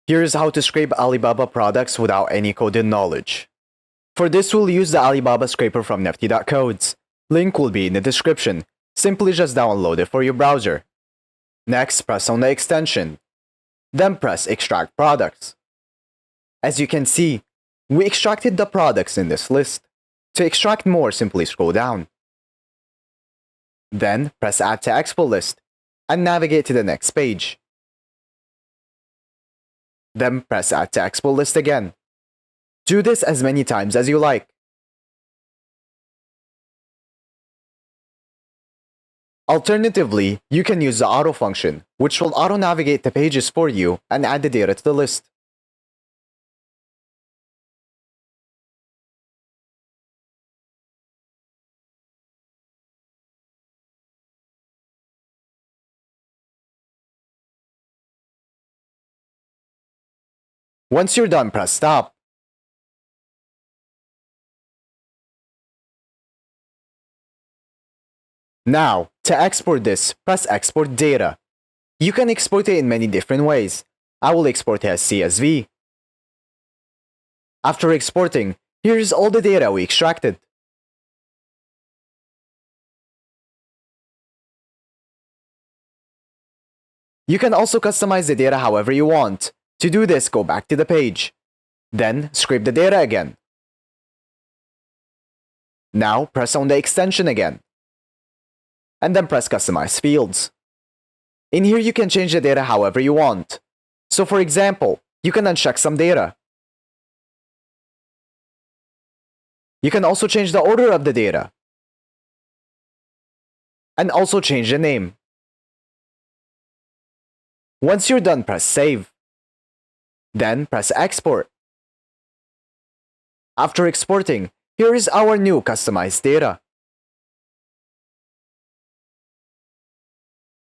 Here's how to scrape Alibaba products without any coded knowledge. For this, we'll use the Alibaba scraper from nifty.codes. Link will be in the description. Simply just download it for your browser. Next, press on the extension. Then press Extract Products. As you can see, we extracted the products in this list. To extract more, simply scroll down. Then press Add to Expo List and navigate to the next page. Then press Add to Expo List again. Do this as many times as you like. Alternatively, you can use the auto function, which will auto-navigate the pages for you and add the data to the list. Once you're done, press Stop. Now, to export this, press Export Data. You can export it in many different ways. I will export it as CSV. After exporting, here's all the data we extracted. You can also customize the data however you want. To do this, go back to the page. Then, scrape the data again. Now, press on the extension again. And then press Customize Fields. In here, you can change the data however you want. So for example, you can uncheck some data. You can also change the order of the data. And also change the name. Once you're done, press Save. Then press Export. After exporting, here is our new customized data.